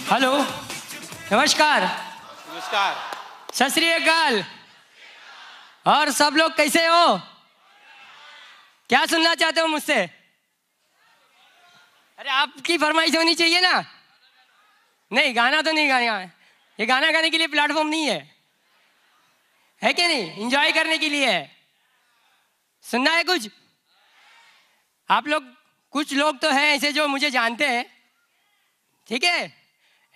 Hello, नमस्कार। नमस्कार। सत श्री अकाल। और सब लोग कैसे हो? क्या सुनना चाहते हो मुझसे? अरे आपकी फरमाइश होनी चाहिए ना। नहीं, गाना तो नहीं गाना है। ये गाना गाने के लिए प्लेटफॉर्म नहीं है कि नहीं? एंजॉय करने के लिए है। सुनना है कुछ? आप लोग, कुछ लोग तो हैं ऐसे जो मुझे जानते हैं, ठीक है?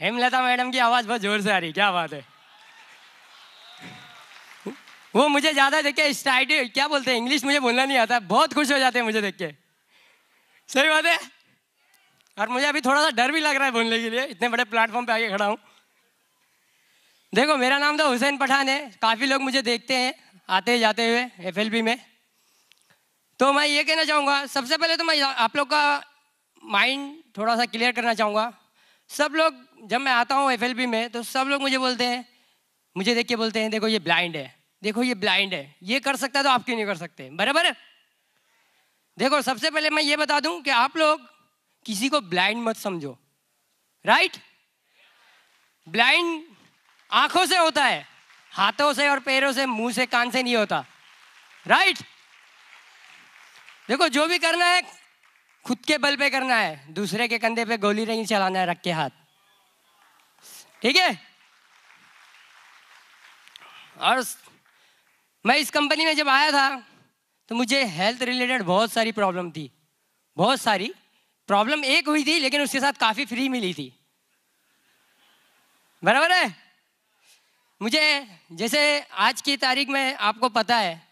हेमलता मैडम की आवाज बहुत जोर से आ रही, क्या बात है। वो मुझे ज्यादा देख के स्टाइल, क्या बोलते हैं, इंग्लिश मुझे बोलना नहीं आता, बहुत खुश हो जाते हैं मुझे देख के। सही बात है। और मुझे अभी थोड़ा सा डर भी लग रहा है बोलने के लिए, इतने बड़े प्लेटफॉर्म पे आके खड़ा हूँ। देखो, मेरा नाम तो हुसैन पठान है। काफी लोग मुझे देखते हैं आते जाते हुए FLB में। तो मैं ये कहना चाहूँगा, सबसे पहले तो मैं आप लोग का माइंड थोड़ा सा क्लियर करना चाहूँगा। सब लोग, जब मैं आता हूँ FLB में, तो सब लोग मुझे बोलते हैं, मुझे देख के बोलते हैं, देखो ये ब्लाइंड है, देखो ये ब्लाइंड है, ये कर सकता है तो आप क्यों नहीं कर सकते? बराबर है। देखो, सबसे पहले मैं ये बता दूं कि आप लोग किसी को ब्लाइंड मत समझो, राइट? ब्लाइंड आंखों से होता है, हाथों से और पैरों से, मुंह से, कान से नहीं होता, राइट? देखो, जो भी करना है खुद के बल पे करना है, दूसरे के कंधे पे गोली नहीं चलाना है रख के हाथ, ठीक है? और मैं इस कंपनी में जब आया था तो मुझे हेल्थ रिलेटेड बहुत सारी प्रॉब्लम थी। बहुत सारी प्रॉब्लम एक हुई थी, लेकिन उसके साथ काफ़ी फ्री मिली थी। बराबर है। मुझे, जैसे आज की तारीख में आपको पता है,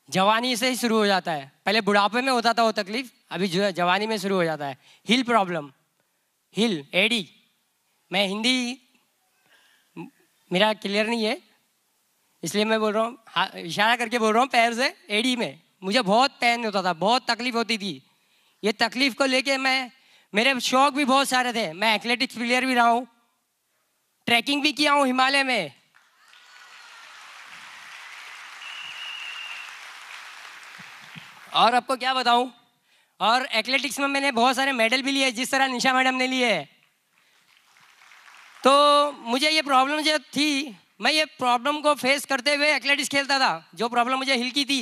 जवानी से ही शुरू हो जाता है। पहले बुढ़ापे में होता था वो तकलीफ, अभी जो जवानी में शुरू हो जाता है। हिल प्रॉब्लम, हिल, एडी। मैं हिंदी मेरा क्लियर नहीं है, इसलिए मैं बोल रहा हूँ, इशारा करके बोल रहा हूँ पैर से, एडी में मुझे बहुत पेन होता था, बहुत तकलीफ होती थी। ये तकलीफ को लेके मेरे शौक भी बहुत सारे थे। मैं एथलेटिक्स प्लेयर भी रहा हूँ, ट्रैकिंग भी किया हूँ हिमालय में। और आपको क्या बताऊँ, और एथलेटिक्स में मैंने बहुत सारे मेडल भी लिए, जिस तरह निशा मैडम ने लिए। तो मुझे ये प्रॉब्लम जो थी, मैं ये प्रॉब्लम को फेस करते हुए एथलेटिक्स खेलता था। जो प्रॉब्लम मुझे हिल की थी,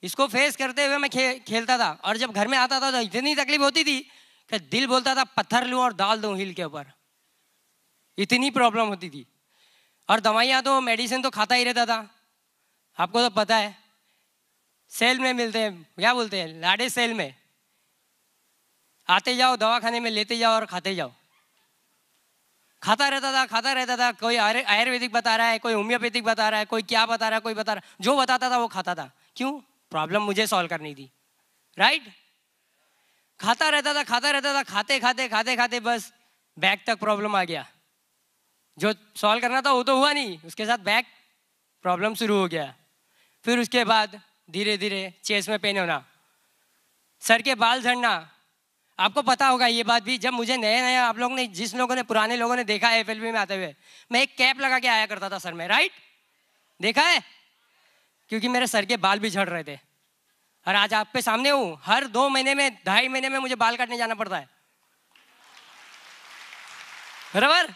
इसको फेस करते हुए मैं खेलता था। और जब घर में आता था तो इतनी तकलीफ होती थी कि दिल बोलता था पत्थर लूँ और डाल दूँ हिल के ऊपर, इतनी प्रॉब्लम होती थी। और दवाइयाँ तो, मेडिसिन तो खाता ही रहता था। आपको तो पता है, सेल में मिलते हैं, क्या बोलते हैं, लाडे सेल में आते जाओ, दवाखाने में लेते जाओ और खाते जाओ। खाता रहता था। कोई आयुर्वेदिक बता रहा है, कोई होम्योपैथिक बता रहा है, कोई क्या बता रहा है, कोई बता रहा है, जो बताता था वो खाता था। क्यों? प्रॉब्लम मुझे सॉल्व करनी थी, राइट? खाता रहता था। खाते खाते बस बैक तक प्रॉब्लम आ गया। जो सॉल्व करना था वो तो हुआ नहीं, उसके साथ बैक प्रॉब्लम शुरू हो गया। फिर उसके बाद धीरे धीरे चेस्ट में पेन होना, सर के बाल झड़ना। आपको पता होगा ये बात भी, जब मुझे नया आप लोग ने, जिस लोगों ने, पुराने लोगों ने देखा है FLB में आते हुए, मैं एक कैप लगा के आया करता था सर में, राइट? देखा है? क्योंकि मेरे सर के बाल भी झड़ रहे थे। और आज आपके सामने हूँ, हर 2 महीने में, 2.5 महीने में मुझे बाल काटने जाना पड़ता है, बराबर?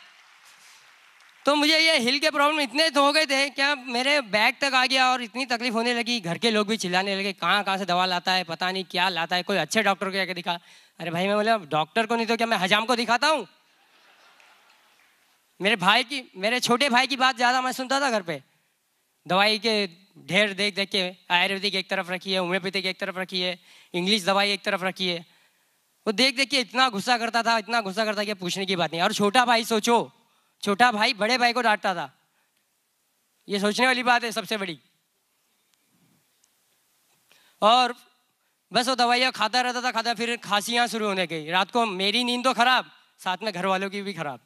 तो मुझे ये हिल के प्रॉब्लम इतने तो हो गए थे, क्या मेरे बैक तक आ गया और इतनी तकलीफ होने लगी। घर के लोग भी चिल्लाने लगे, कहाँ से दवा लाता है, पता नहीं क्या लाता है, कोई अच्छे डॉक्टर को जाके दिखा। अरे भाई, मैं बोला डॉक्टर को नहीं तो क्या मैं हजाम को दिखाता हूँ? मेरे छोटे भाई की बात ज्यादा मैं सुनता था घर पे। दवाई के ढेर देख देख के, आयुर्वेदिक एक तरफ रखी है, होम्योपैथिक एक तरफ रखी है, इंग्लिश दवाई एक तरफ रखी है। वो देख देख के इतना गुस्सा करता था, इतना गुस्सा करता कि पूछने की बात नहीं। और छोटा भाई, सोचो, छोटा भाई बड़े भाई को डांटता था। ये सोचने वाली बात है सबसे बड़ी। और बस वो दवाइयाँ खाता रहता था, फिर खांसियाँ शुरू होने गई। रात को मेरी नींद तो खराब, साथ में घर वालों की भी खराब।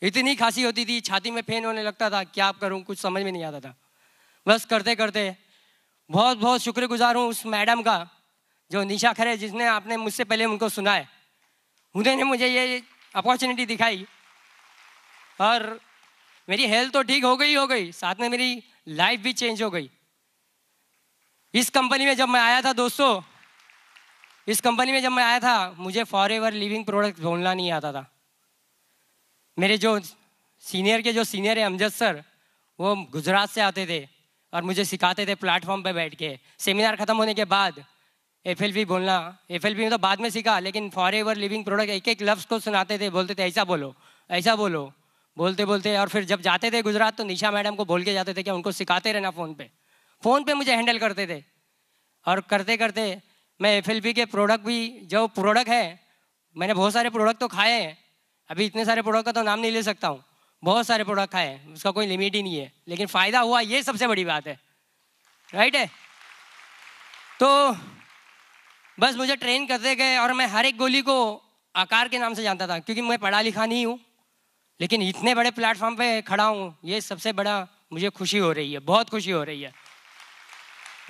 इतनी खांसी होती थी, छाती में पेन होने लगता था, क्या करूँ, कुछ समझ में नहीं आता था। बस करते करते बहुत बहुत शुक्रगुजार हूँ उस मैडम का, जो निशा खरे, जिसने, आपने मुझसे पहले उनको सुना है, उन्होंने मुझे ये अपॉर्चुनिटी दिखाई। और मेरी हेल्थ तो ठीक हो गई, साथ में मेरी लाइफ भी चेंज हो गई। इस कंपनी में जब मैं आया था दोस्तों, इस कंपनी में जब मैं आया था, मुझे फॉरएवर लिविंग प्रोडक्ट बोलना नहीं आता था। मेरे जो सीनियर है अमजद सर, वो गुजरात से आते थे और मुझे सिखाते थे प्लेटफॉर्म पे बैठ के। सेमिनार ख़त्म होने के बाद FLP बोलना, FLP में तो बाद में सीखा, लेकिन फॉर एवर लिविंग प्रोडक्ट एक एक लफ्ज़ को सुनाते थे, बोलते थे ऐसा बोलो ऐसा बोलो, बोलते बोलते। और फिर जब जाते थे गुजरात तो निशा मैडम को बोल के जाते थे कि उनको सिखाते रहना फ़ोन पे मुझे हैंडल करते थे। और करते करते मैं FLP के प्रोडक्ट भी, जो प्रोडक्ट है, मैंने बहुत सारे प्रोडक्ट तो खाए हैं, अभी इतने सारे प्रोडक्ट का तो नाम नहीं ले सकता हूँ, बहुत सारे प्रोडक्ट खाए हैं, उसका कोई लिमिट ही नहीं है, लेकिन फ़ायदा हुआ, ये सबसे बड़ी बात है, राइट है। तो बस मुझे ट्रेन करते गए और मैं हर एक गोली को आकार के नाम से जानता था, क्योंकि मैं पढ़ा लिखा नहीं हूँ, लेकिन इतने बड़े प्लेटफॉर्म पे खड़ा हूँ, ये सबसे बड़ा मुझे खुशी हो रही है, बहुत खुशी हो रही है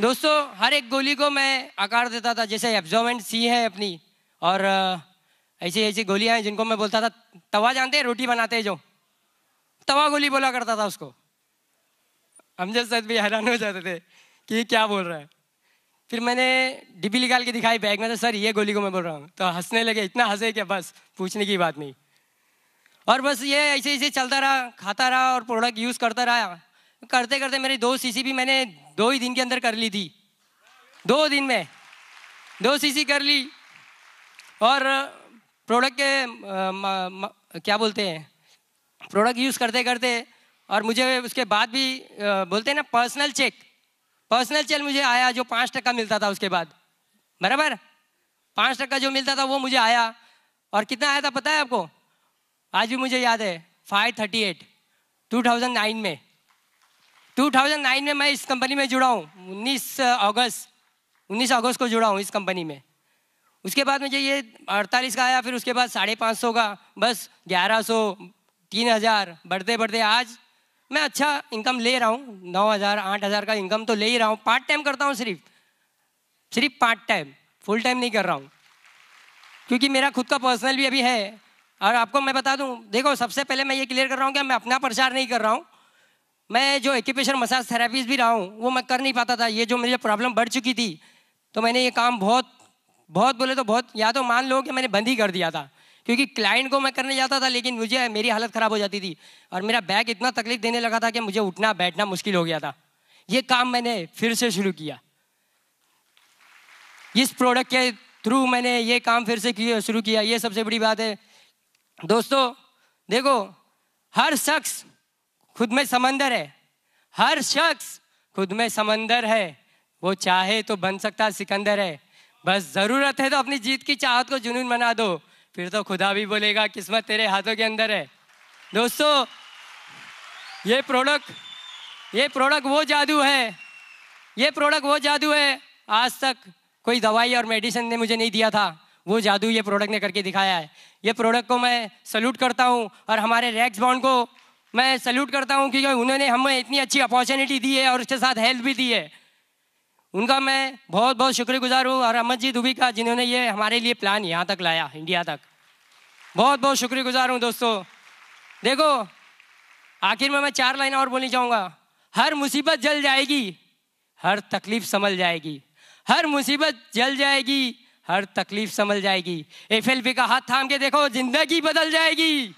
दोस्तों। हर एक गोली को मैं आकार देता था, जैसे एब्जॉर्बेंट C है अपनी, और ऐसी ऐसी गोलियाँ हैं जिनको मैं बोलता था तवा, जानते हैं रोटी बनाते हैं जो, तवा गोली बोला करता था उसको। अमजद सर भी हैरान हो जाते थे कि ये क्या बोल रहा है। फिर मैंने डिब्बी निकाल के दिखाई बैग में, तो सर ये गोली को मैं बोल रहा हूँ, तो हंसने लगे, इतना हंसे कि बस पूछने की बात नहीं। और बस ये ऐसे ऐसे चलता रहा, खाता रहा और प्रोडक्ट यूज़ करता रहा। करते करते मेरी 2 CC भी मैंने 2 ही दिन के अंदर कर ली थी, 2 दिन में 2 CC कर ली। और प्रोडक्ट के क्या बोलते हैं, प्रोडक्ट यूज़ करते करते, और मुझे उसके बाद भी बोलते हैं ना पर्सनल चेक मुझे आया, जो 5% मिलता था उसके बाद, बराबर 5% जो मिलता था वो मुझे आया। और कितना आया था पता है आपको? आज भी मुझे याद है, 538 2009 में मैं इस कंपनी में जुड़ा हूँ। 19 अगस्त को जुड़ा हूँ इस कंपनी में। उसके बाद मुझे ये 48 का आया, फिर उसके बाद 550 का, बस 1100, 3000, बढ़ते बढ़ते आज मैं अच्छा इनकम ले रहा हूँ, 9000, 8000 का इनकम तो ले ही रहा हूँ। पार्ट टाइम करता हूँ, सिर्फ पार्ट टाइम, फुल टाइम नहीं कर रहा हूँ, क्योंकि मेरा खुद का पर्सनल भी अभी है। और आपको मैं बता दूँ, देखो सबसे पहले मैं ये क्लियर कर रहा हूँ कि मैं अपना प्रचार नहीं कर रहा हूँ। मैं जो एक्यूप्रेशर मसाज थेरेपिस्ट भी रहा हूँ, वो मैं कर नहीं पाता था। ये जो मुझे प्रॉब्लम बढ़ चुकी थी, तो मैंने ये काम बहुत बोले तो बहुत, या तो मान लो कि मैंने बंद ही कर दिया था, क्योंकि क्लाइंट को मैं करने जाता था, लेकिन मुझे मेरी हालत ख़राब हो जाती थी और मेरा बैक इतना तकलीफ देने लगा था कि मुझे उठना बैठना मुश्किल हो गया था। ये काम मैंने फिर से शुरू किया, इस प्रोडक्ट के थ्रू मैंने ये काम फिर से शुरू किया। ये सबसे बड़ी बात है दोस्तों। देखो, हर शख्स खुद में समंदर है, हर शख्स खुद में समंदर है, वो चाहे तो बन सकता सिकंदर है। बस ज़रूरत है तो अपनी जीत की चाहत को जुनून बना दो, फिर तो खुदा भी बोलेगा किस्मत तेरे हाथों के अंदर है। दोस्तों, ये प्रोडक्ट वो जादू है, ये प्रोडक्ट वो जादू है, आज तक कोई दवाई और मेडिसिन ने मुझे नहीं दिया था, वो जादू ये प्रोडक्ट ने करके दिखाया है। ये प्रोडक्ट को मैं सल्यूट करता हूँ, और हमारे रेक्स बॉन्ड को मैं सल्यूट करता हूँ, क्योंकि उन्होंने हमें इतनी अच्छी अपॉर्चुनिटी दी है और उसके साथ हेल्प भी दी है। उनका मैं बहुत बहुत शुक्रगुजार हूँ, और अमन जी दुबी का, जिन्होंने ये हमारे लिए प्लान यहाँ तक लाया, इंडिया तक, बहुत बहुत शुक्रगुजार हूँ दोस्तों। देखो, आखिर में मैं 4 लाइन और बोलनी चाहूँगा। हर मुसीबत जल जाएगी, हर तकलीफ संभल जाएगी, हर मुसीबत जल जाएगी, हर तकलीफ संभल जाएगी। FLP का हाथ थाम के देखो, जिंदगी बदल जाएगी।